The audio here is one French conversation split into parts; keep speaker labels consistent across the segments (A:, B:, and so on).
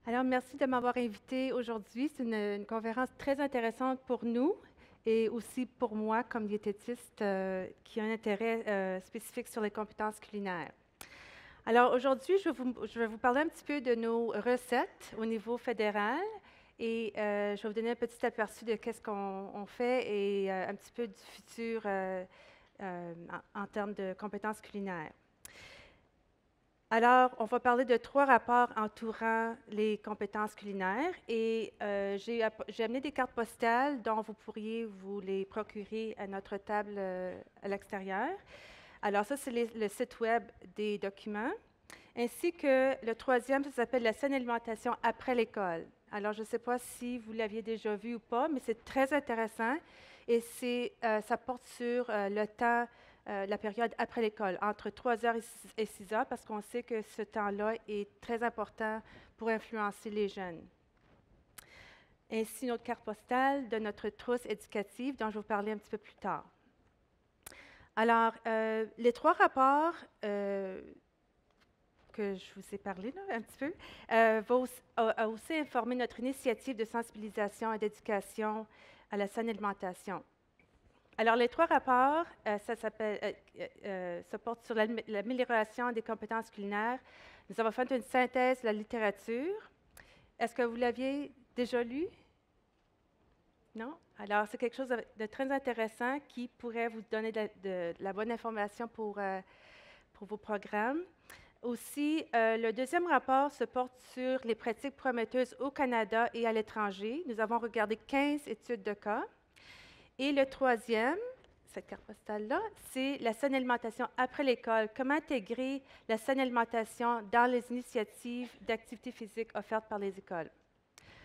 A: Alors, merci de m'avoir invité aujourd'hui. C'est une conférence très intéressante pour nous et aussi pour moi comme diététiste qui a un intérêt spécifique sur les compétences culinaires. Alors, aujourd'hui, je vais vous parler un petit peu de nos recettes au niveau fédéral et je vais vous donner un petit aperçu de qu'est-ce qu'on fait et un petit peu du futur en termes de compétences culinaires. Alors, on va parler de 3 rapports entourant les compétences culinaires et j'ai amené des cartes postales dont vous pourriez vous les procurer à notre table à l'extérieur. Alors ça, c'est le site web des documents, ainsi que le troisième, ça s'appelle la saine alimentation après l'école. Alors, je ne sais pas si vous l'aviez déjà vu ou pas, mais c'est très intéressant et ça porte sur le temps la période après l'école, entre 3 heures et 6 heures, parce qu'on sait que ce temps-là est très important pour influencer les jeunes. Ainsi, notre carte postale de notre trousse éducative dont je vais vous parler un petit peu plus tard. Alors, les 3 rapports que je vous ai parlé là, un petit peu, a aussi informé notre initiative de sensibilisation et d'éducation à la saine alimentation. Alors, les 3 rapports, se portent sur l'amélioration des compétences culinaires. Nous avons fait une synthèse de la littérature. Est-ce que vous l'aviez déjà lu? Non? Alors, c'est quelque chose de très intéressant qui pourrait vous donner de la bonne information pour vos programmes. Aussi, le deuxième rapport se porte sur les pratiques prometteuses au Canada et à l'étranger. Nous avons regardé 15 études de cas. Et le troisième, cette carte postale-là, c'est la saine alimentation après l'école. Comment intégrer la saine alimentation dans les initiatives d'activité physique offertes par les écoles.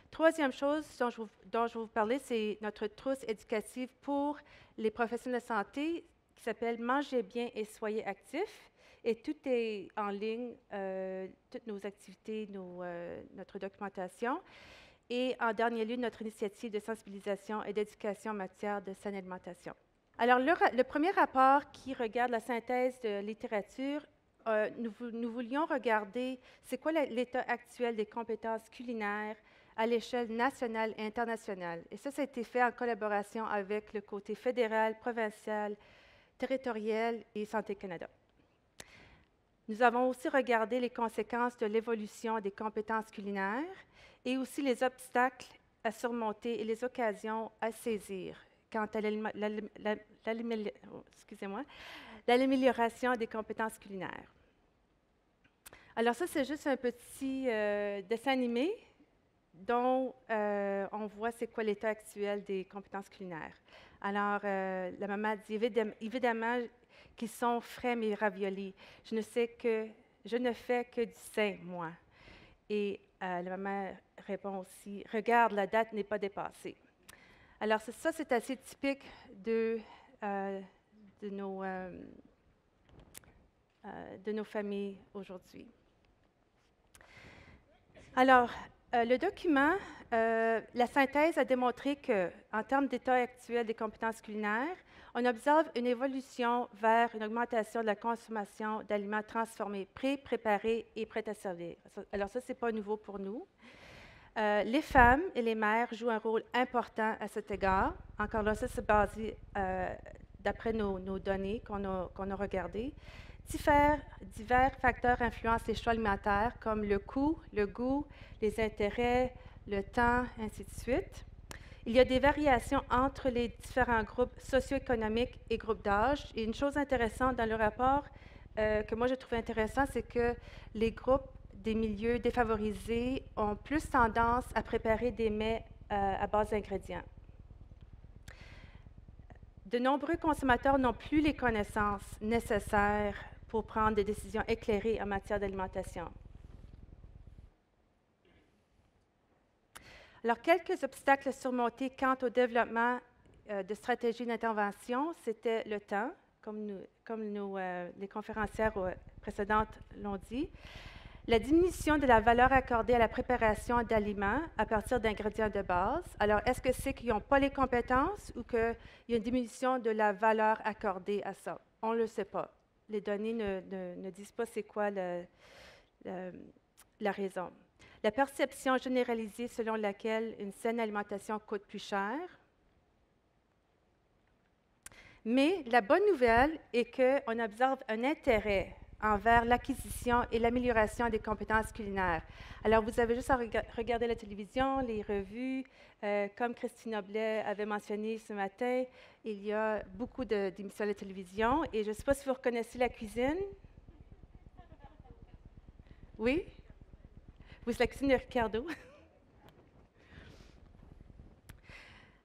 A: Troisième chose dont je vais vous parler, c'est notre trousse éducative pour les professionnels de santé qui s'appelle Mangez bien et soyez actifs. Et tout est en ligne, toutes nos activités, notre documentation. Et en dernier lieu, notre initiative de sensibilisation et d'éducation en matière de saine alimentation. Alors, le premier rapport qui regarde la synthèse de littérature, nous voulions regarder c'est quoi l'état actuel des compétences culinaires à l'échelle nationale et internationale. Et ça a été fait en collaboration avec le côté fédéral, provincial, territorial et Santé Canada. Nous avons aussi regardé les conséquences de l'évolution des compétences culinaires et aussi les obstacles à surmonter et les occasions à saisir quant à l'amélioration des compétences culinaires. Alors ça, c'est juste un petit dessin animé dont on voit c'est quoi l'état actuel des compétences culinaires. Alors, la maman dit évidemment qu'ils sont frais mes raviolis. Je ne fais que du sain, moi. Et la maman répond aussi, regarde, la date n'est pas dépassée. Alors, ça, c'est assez typique de nos familles aujourd'hui. Alors, le document, la synthèse a démontré qu'en termes d'état actuel des compétences culinaires, on observe une évolution vers une augmentation de la consommation d'aliments transformés, préparés et prêts à servir. Alors ça, ce n'est pas nouveau pour nous. Les femmes et les mères jouent un rôle important à cet égard. Encore là, ça, c'est basé d'après nos données qu'on a regardées. Divers facteurs influencent les choix alimentaires, comme le coût, le goût, les intérêts, le temps, ainsi de suite. Il y a des variations entre les différents groupes socio-économiques et groupes d'âge. Et une chose intéressante dans le rapport que moi je trouve intéressant, c'est que les groupes des milieux défavorisés ont plus tendance à préparer des mets à base d'ingrédients. De nombreux consommateurs n'ont plus les connaissances nécessaires pour prendre des décisions éclairées en matière d'alimentation. Alors, quelques obstacles à surmonter quant au développement de stratégies d'intervention, c'était le temps, comme les conférencières précédentes l'ont dit, la diminution de la valeur accordée à la préparation d'aliments à partir d'ingrédients de base. Alors, est-ce que c'est qu'ils n'ont pas les compétences ou qu'il y a une diminution de la valeur accordée à ça? On ne le sait pas. Les données ne disent pas c'est quoi la raison. la perception généralisée selon laquelle une saine alimentation coûte plus cher. Mais la bonne nouvelle est qu'on observe un intérêt envers l'acquisition et l'amélioration des compétences culinaires. Alors, vous avez juste à regarder la télévision, les revues. Comme Christine Oblet avait mentionné ce matin, il y a beaucoup d'émissions de télévision. Et je ne sais pas si vous reconnaissez la cuisine. Oui? Oui, c'est la cuisine de Ricardo.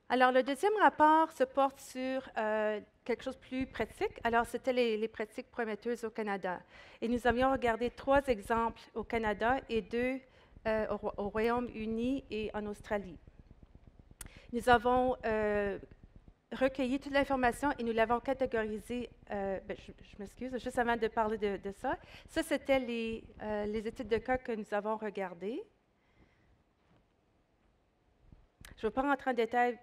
A: Alors, le deuxième rapport se porte sur quelque chose de plus pratique. Alors, c'était les pratiques prometteuses au Canada. Et nous avions regardé 3 exemples au Canada et 2 au Royaume-Uni et en Australie. Nous avons recueilli toute l'information et nous l'avons catégorisée. Je m'excuse, juste avant de parler de ça. Ça, c'était les études de cas que nous avons regardées. Je ne vais pas rentrer en détail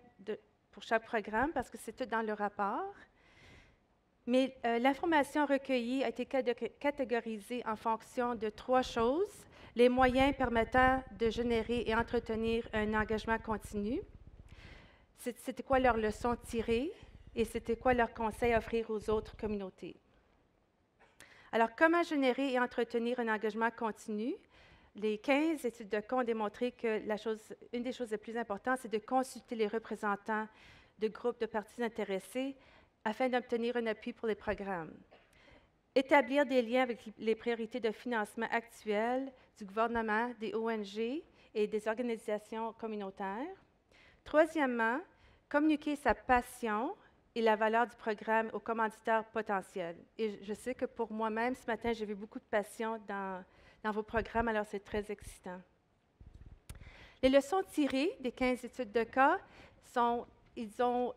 A: pour chaque programme parce que c'est tout dans le rapport. Mais l'information recueillie a été catégorisée en fonction de 3 choses. Les moyens permettant de générer et entretenir un engagement continu. C'était quoi leurs leçons tirées et c'était quoi leurs conseils à offrir aux autres communautés. Alors, comment générer et entretenir un engagement continu? Les 15 études de cas ont démontré que une des choses les plus importantes, c'est de consulter les représentants de groupes de parties intéressées afin d'obtenir un appui pour les programmes. Établir des liens avec les priorités de financement actuelles du gouvernement, des ONG et des organisations communautaires. Troisièmement, communiquer sa passion et la valeur du programme aux commanditaires potentiels. Et je sais que pour moi-même, ce matin, j'ai vu beaucoup de passion dans vos programmes, alors c'est très excitant. Les leçons tirées des 15 études de cas sont, ils ont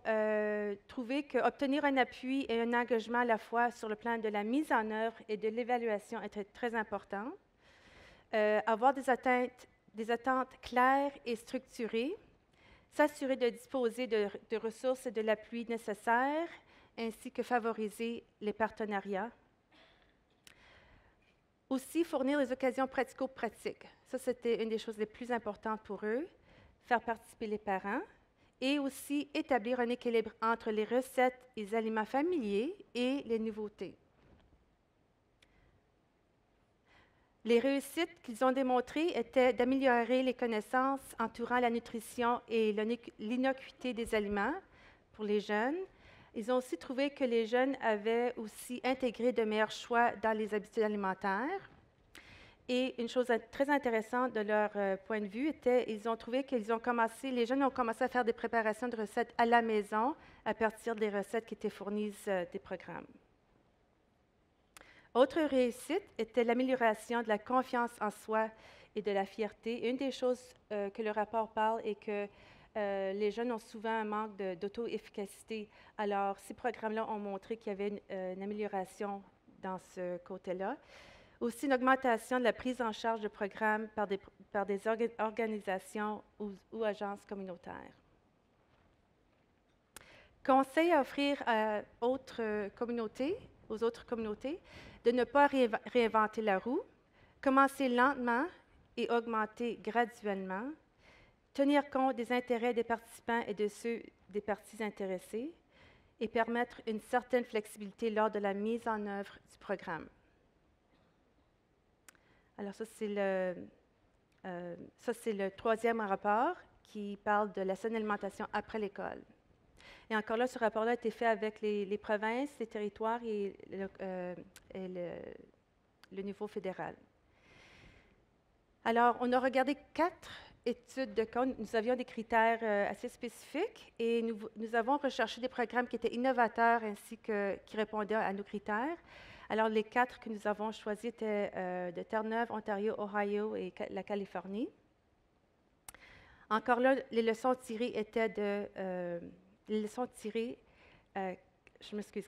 A: trouvé qu'obtenir un appui et un engagement à la fois sur le plan de la mise en œuvre et de l'évaluation était très important. Avoir des attentes claires et structurées, s'assurer de disposer de ressources et de l'appui nécessaires, ainsi que favoriser les partenariats. Aussi, fournir des occasions pratico-pratiques. Ça, c'était une des choses les plus importantes pour eux. Faire participer les parents. Et aussi, établir un équilibre entre les recettes et les aliments familiers et les nouveautés. Les réussites qu'ils ont démontrées étaient d'améliorer les connaissances entourant la nutrition et l'innocuité des aliments pour les jeunes. Ils ont aussi trouvé que les jeunes avaient aussi intégré de meilleurs choix dans les habitudes alimentaires. Et une chose très intéressante de leur point de vue était, ils ont trouvé que les jeunes ont commencé à faire des préparations de recettes à la maison à partir des recettes qui étaient fournies des programmes. Autre réussite était l'amélioration de la confiance en soi et de la fierté. Une des choses que le rapport parle est que les jeunes ont souvent un manque d'auto-efficacité. Alors, ces programmes-là ont montré qu'il y avait une amélioration dans ce côté-là. Aussi, une augmentation de la prise en charge de programmes par des organisations ou agences communautaires. Conseil à offrir aux autres communautés, de ne pas réinventer la roue, commencer lentement et augmenter graduellement, tenir compte des intérêts des participants et de ceux des parties intéressées et permettre une certaine flexibilité lors de la mise en œuvre du programme. Alors ça, c'est le 3e rapport qui parle de la saine alimentation après l'école. Et encore là, ce rapport-là a été fait avec les provinces, les territoires et le niveau fédéral. Alors, on a regardé 4 études de cas. Nous avions des critères assez spécifiques et nous avons recherché des programmes qui étaient innovateurs ainsi que qui répondaient à nos critères. Alors, les 4 que nous avons choisis étaient de Terre-Neuve, Ontario, Ohio et la Californie. Encore là, les leçons tirées étaient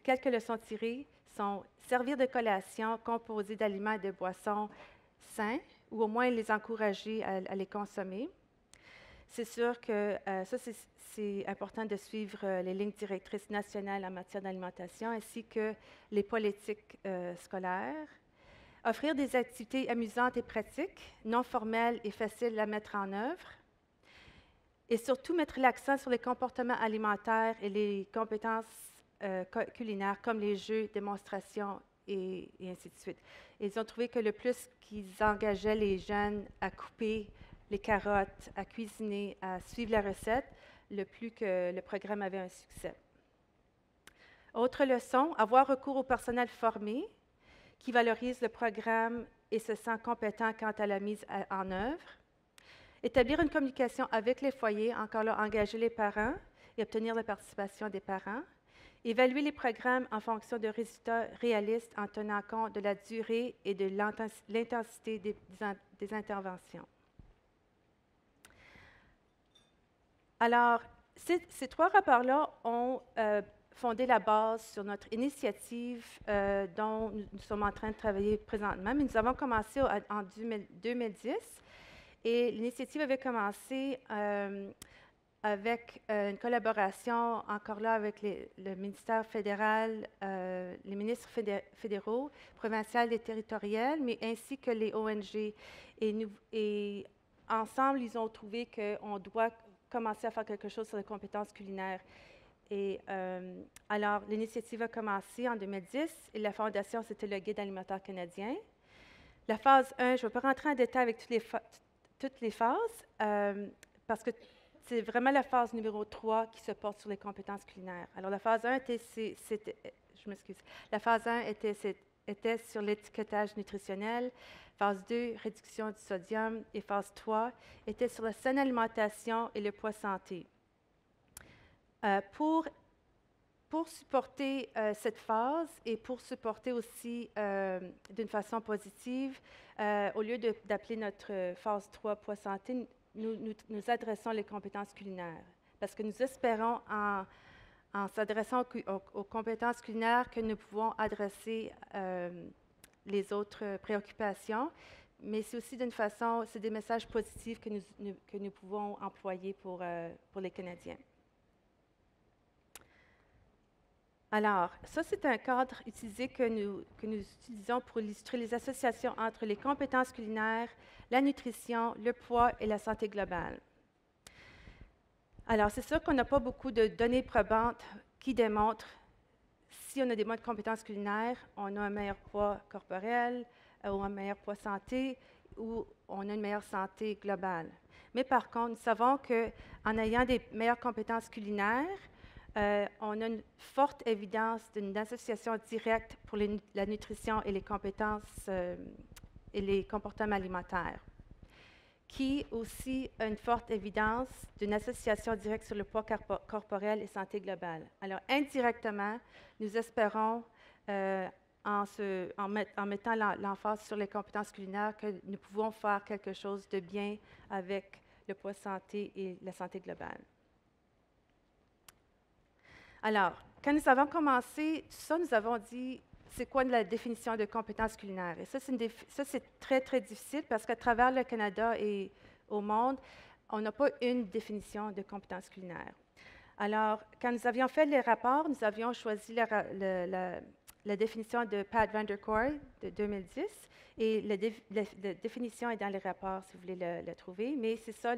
A: quelques leçons tirées sont servir de collation composée d'aliments et de boissons sains, ou au moins les encourager à les consommer. C'est sûr que ça, c'est important de suivre les lignes directrices nationales en matière d'alimentation, ainsi que les politiques scolaires. Offrir des activités amusantes et pratiques, non formelles et faciles à mettre en œuvre. Et surtout, mettre l'accent sur les comportements alimentaires et les compétences culinaires, comme les jeux, démonstrations et ainsi de suite. Et ils ont trouvé que le plus qu'ils engageaient les jeunes à couper les carottes, à cuisiner, à suivre la recette, le plus que le programme avait un succès. Autre leçon, avoir recours au personnel formé qui valorise le programme et se sent compétent quant à la mise en œuvre. Établir une communication avec les foyers, encore là, engager les parents et obtenir la participation des parents. Évaluer les programmes en fonction de résultats réalistes en tenant compte de la durée et de l'intensité des interventions. Alors, ces trois rapports-là ont fondé la base sur notre initiative dont nous sommes en train de travailler présentement, mais nous avons commencé en 2010 et l'initiative avait commencé avec une collaboration, encore là, avec le ministère fédéral, les ministres fédéraux, provinciaux et territoriaux, mais ainsi que les ONG. Et ensemble, ils ont trouvé qu'on doit commencer à faire quelque chose sur les compétences culinaires. Et alors, l'initiative a commencé en 2010 et la fondation, c'était le Guide alimentaire canadien. La phase 1, je ne vais pas rentrer en détail avec toutes les phases, parce que c'est vraiment la phase numéro 3 qui se porte sur les compétences culinaires. Alors, la phase 1 la phase 1 était sur l'étiquetage nutritionnel. Phase 2, réduction du sodium. Et phase 3 était sur la saine alimentation et le poids santé. Pour supporter cette phase et pour supporter aussi d'une façon positive, au lieu d'appeler notre phase 3 poids santé, nous adressons les compétences culinaires. Parce que nous espérons, en s'adressant aux compétences culinaires, que nous pouvons adresser les autres préoccupations, mais c'est aussi d'une façon, c'est des messages positifs que nous pouvons employer pour les Canadiens. Alors, ça, c'est un cadre utilisé que nous utilisons pour illustrer les associations entre les compétences culinaires, la nutrition, le poids et la santé globale. Alors, c'est sûr qu'on n'a pas beaucoup de données probantes qui démontrent si on a des bonnes compétences culinaires, on a un meilleur poids corporel ou un meilleur poids santé ou on a une meilleure santé globale. Mais par contre, nous savons qu'en ayant des meilleures compétences culinaires, on a une forte évidence d'une association directe pour la nutrition et les compétences et les comportements alimentaires, qui aussi a une forte évidence d'une association directe sur le poids corporel et santé globale. Alors, indirectement, nous espérons, en mettant l'emphase sur les compétences culinaires, que nous pouvons faire quelque chose de bien avec le poids santé et la santé globale. Alors, quand nous avons commencé tout ça, nous avons dit, c'est quoi la définition de compétences culinaires? Et ça, c'est très, très difficile parce qu'à travers le Canada et au monde, on n'a pas une définition de compétences culinaires. Alors, quand nous avions fait les rapports, nous avions choisi la définition de Pat Vanderkoy de 2010, et la définition est dans les rapports si vous voulez le trouver, mais c'est ça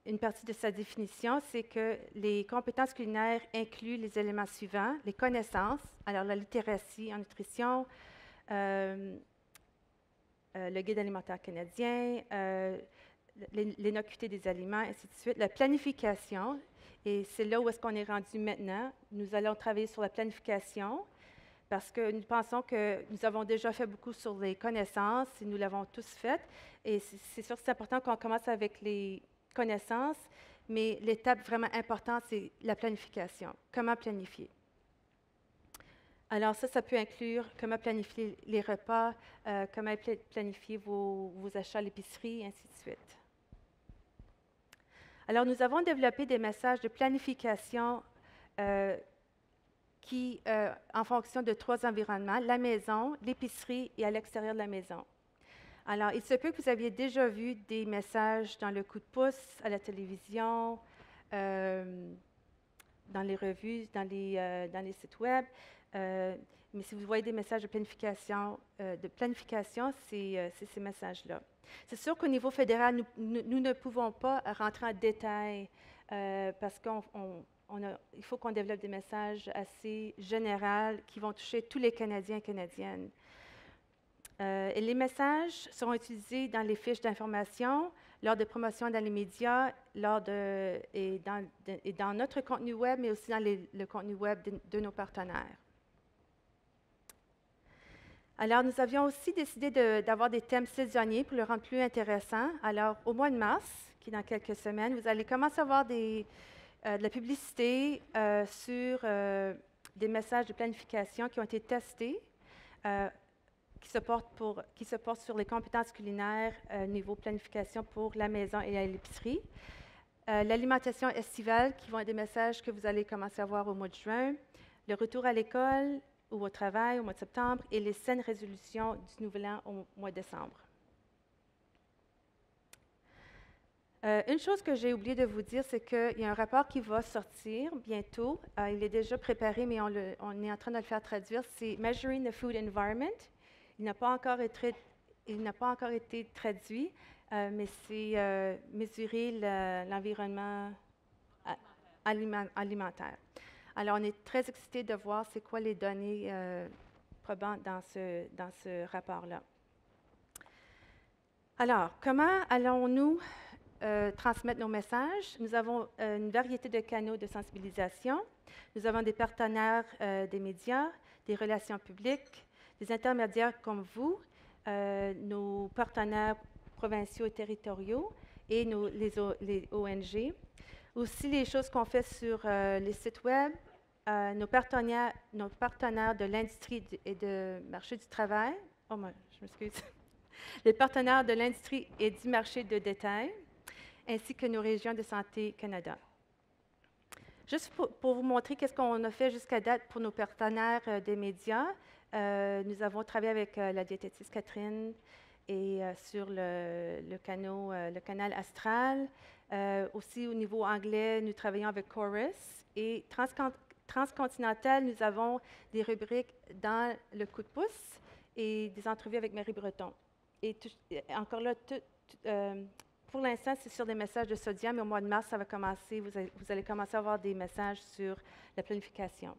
A: une partie de sa définition, c'est que les compétences culinaires incluent les éléments suivants: les connaissances, alors la littératie en nutrition, le guide alimentaire canadien, l'innocuité des aliments, ainsi de suite, la planification, et c'est là où est-ce qu'on est rendu maintenant. Nous allons travailler sur la planification parce que nous pensons que nous avons déjà fait beaucoup sur les connaissances et nous l'avons tous fait, et c'est sûr que c'est important qu'on commence avec les connaissances, mais l'étape vraiment importante, c'est la planification. Comment planifier? Alors ça peut inclure comment planifier les repas, comment planifier vos achats à l'épicerie, ainsi de suite. Alors nous avons développé des messages de planification en fonction de 3 environnements: la maison, l'épicerie et à l'extérieur de la maison. Alors, il se peut que vous aviez déjà vu des messages dans le coup de pouce, à la télévision, dans les revues, dans les sites web, mais si vous voyez des messages de planification, c'est ces messages-là. C'est sûr qu'au niveau fédéral, nous ne pouvons pas rentrer en détail parce qu'il faut qu'on développe des messages assez généraux qui vont toucher tous les Canadiens et Canadiennes. Et les messages seront utilisés dans les fiches d'information, lors de promotions dans les médias, et dans notre contenu web, mais aussi dans le contenu web de nos partenaires. Alors, nous avions aussi décidé d'avoir des thèmes saisonniers pour le rendre plus intéressant. Alors, au mois de mars, qui est dans quelques semaines, vous allez commencer à voir de la publicité sur des messages de planification qui ont été testés, qui se portent sur les compétences culinaires niveau planification pour la maison et à l'épicerie. L'alimentation estivale, qui vont être des messages que vous allez commencer à voir au mois de juin. Le retour à l'école ou au travail au mois de septembre et les saines résolutions du Nouvel An au mois de décembre. Une chose que j'ai oublié de vous dire, c'est qu'il y a un rapport qui va sortir bientôt. Il est déjà préparé, mais on est en train de le faire traduire. C'est Measuring the Food Environment. Il n'a pas encore été traduit, mais c'est mesurer l'environnement alimentaire. Alors, on est très excités de voir c'est quoi les données probantes dans ce rapport-là. Alors, comment allons-nous transmettre nos messages? Nous avons une variété de canaux de sensibilisation. Nous avons des partenaires des médias, des relations publiques, des intermédiaires comme vous, nos partenaires provinciaux et territoriaux et les ONG. Aussi, les choses qu'on fait sur les sites web, nos partenaires de l'industrie et du marché du travail. Oh, je m'excuse. Les partenaires de l'industrie et du marché de détail, ainsi que nos régions de santé Canada. Juste pour vous montrer qu'est-ce qu'on a fait jusqu'à date pour nos partenaires des médias, nous avons travaillé avec la diététiste Catherine et sur le canal Astral. Aussi, au niveau anglais, nous travaillons avec Chorus. Et transcontinental, nous avons des rubriques dans le coup de pouce et des entrevues avec Marie Breton. Et encore là, pour l'instant, c'est sur des messages de sodium, mais au mois de mars, ça va commencer. Vous allez commencer à avoir des messages sur la planification.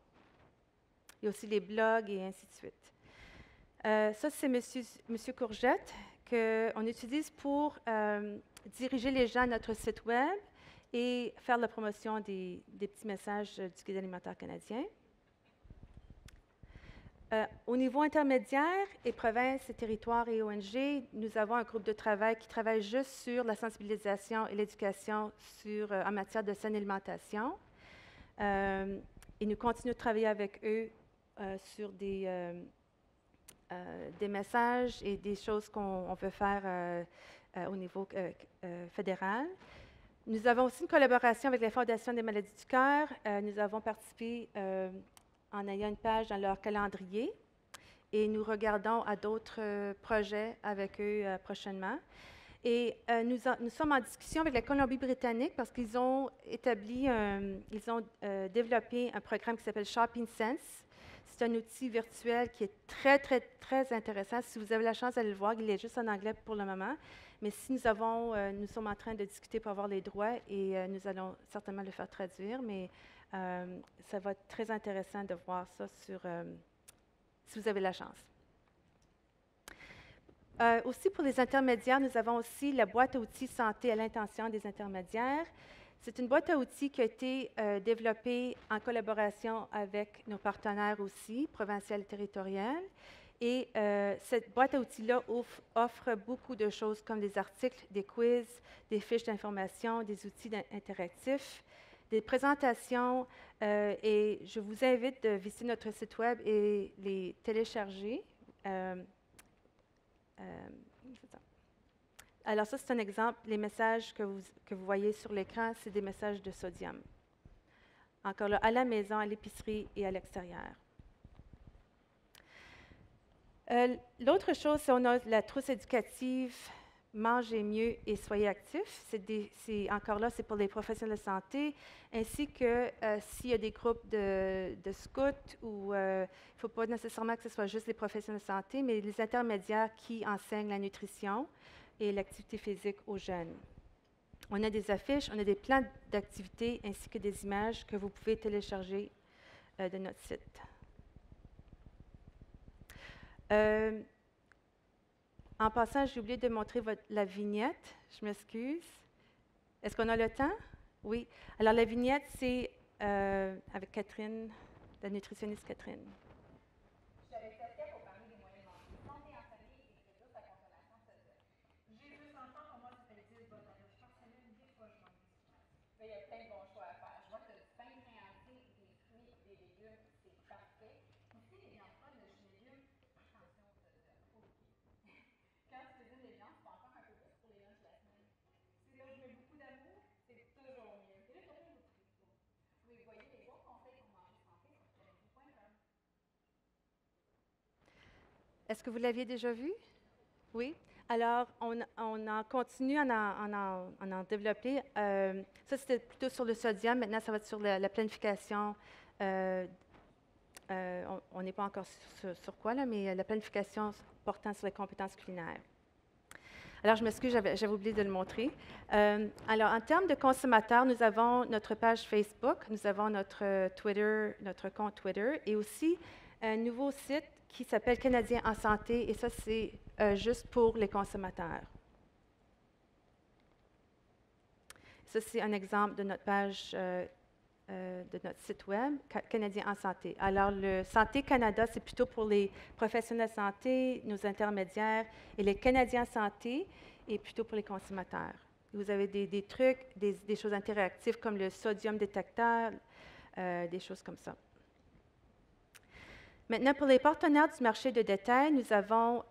A: Il y a aussi les blogs et ainsi de suite. Ça, c'est Monsieur Courgette, qu'on utilise pour diriger les gens à notre site web et faire la promotion des petits messages du Guide alimentaire canadien. Au niveau intermédiaire, et provinces, et territoires et ONG, nous avons un groupe de travail qui travaille juste sur la sensibilisation et l'éducation en matière de saine alimentation. Et nous continuons de travailler avec eux sur des messages et des choses qu'on veut faire au niveau fédéral. Nous avons aussi une collaboration avec la Fondation des maladies du cœur. Nous avons participé en ayant une page dans leur calendrier et nous regardons à d'autres projets avec eux prochainement. Et nous sommes en discussion avec la Colombie-Britannique parce qu'ils ont développé un programme qui s'appelle Shopping Sense. C'est un outil virtuel qui est très, très, très intéressant. Si vous avez la chance d'aller le voir, il est juste en anglais pour le moment. Mais si nous sommes en train de discuter pour avoir les droits et nous allons certainement le faire traduire, mais ça va être très intéressant de voir ça si vous avez la chance. Aussi pour les intermédiaires, nous avons aussi la boîte à outils santé à l'intention des intermédiaires. C'est une boîte à outils qui a été développée en collaboration avec nos partenaires aussi, provinciaux et territoriaux. Et cette boîte à outils-là offre beaucoup de choses comme des articles, des quiz, des fiches d'information, des outils interactifs, des présentations. Et je vous invite de visiter notre site web et les télécharger. Alors ça, c'est un exemple. Les messages que vous voyez sur l'écran, c'est des messages de sodium. Encore là, à la maison, à l'épicerie et à l'extérieur. L'autre chose, c'est qu'on a la trousse éducative Mangez mieux et soyez actifs. Encore là, c'est pour les professionnels de santé, ainsi que s'il y a des groupes de scouts ou il ne faut pas nécessairement que ce soit juste les professionnels de santé, mais les intermédiaires qui enseignent la nutrition et l'activité physique aux jeunes. On a des affiches, on a des plans d'activité ainsi que des images que vous pouvez télécharger de notre site. En passant, j'ai oublié de montrer la vignette. Je m'excuse. Est-ce qu'on a le temps? Oui. Alors, la vignette, c'est avec Catherine, la nutritionniste Catherine.
B: Je suis avec Saskia pour parler des moyens de manger santé en famille et réduire sa consommation de sodium. J'ai 2 enfants, pour moi, ça fait 10 bonnes années. Je pense que c'est l'une des fois que je mange du sucre. Il y a plein de bons choix à faire. Je vois que tu as du pain bien entier, des fruits, des légumes, c'est parfait. Aussi, les viandes folles, le jus de légumes, attention au sodium. Quand tu cuisines les viandes, tu peux encore un peu plus pour les lunchs de la semaine. Si là, je mets beaucoup d'amour, c'est toujours mieux. Et là, tu as plein d'autres trucs. Oui, vous voyez, les autres conseils pour manger santé sur canadie.com.
A: Est-ce que vous l'aviez déjà vu? Oui. Alors, on en continue à en développer. Ça, c'était plutôt sur le sodium. Maintenant, ça va être sur la planification. On n'est pas encore sur quoi, là, mais la planification portant sur les compétences culinaires. Alors, je m'excuse, j'avais oublié de le montrer. Alors, en termes de consommateurs, nous avons notre page Facebook, nous avons notre Twitter, notre compte Twitter, et aussi un nouveau site qui s'appelle Canadiens en santé, et ça, c'est juste pour les consommateurs. Ça, c'est un exemple de notre page, de notre site web, Canadiens en santé. Alors, le Santé Canada, c'est plutôt pour les professionnels de santé, nos intermédiaires, et les Canadiens en santé est plutôt pour les consommateurs. Vous avez des trucs, des choses interactives comme le sodium détecteur, des choses comme ça. Maintenant, pour les partenaires du marché de détail, nous avons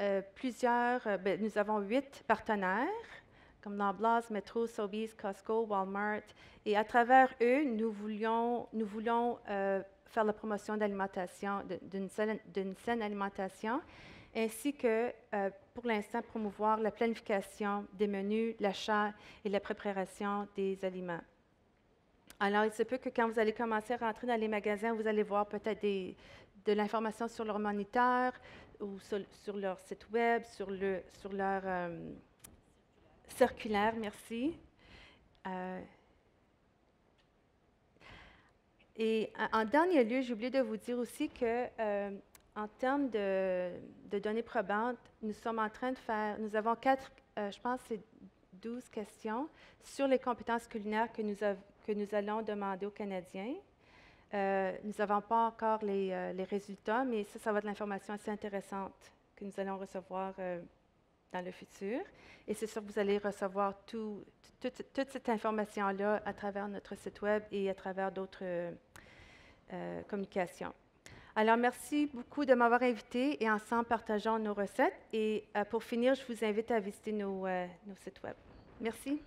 A: nous avons 8 partenaires, comme Loblaws, Metro, Sobeys, Costco, Walmart. Et à travers eux, nous voulons faire la promotion d'alimentation, d'une saine alimentation, ainsi que, pour l'instant, promouvoir la planification des menus, l'achat et la préparation des aliments. Alors, il se peut que quand vous allez commencer à rentrer dans les magasins, vous allez voir peut-être de l'information sur leur moniteur ou sur leur site web, sur leur circulaire, merci. Et en dernier lieu, j'ai oublié de vous dire aussi que, en termes de données probantes, nous sommes en train de faire, nous avons je pense que c'est 12 questions sur les compétences culinaires que nous allons demander aux Canadiens. Nous n'avons pas encore les résultats, mais ça va être l'information assez intéressante que nous allons recevoir dans le futur. Et c'est sûr que vous allez recevoir toute cette information-là à travers notre site web et à travers d'autres communications. Alors, merci beaucoup de m'avoir invité et ensemble, partageons nos recettes. Et pour finir, je vous invite à visiter nos sites web. Merci.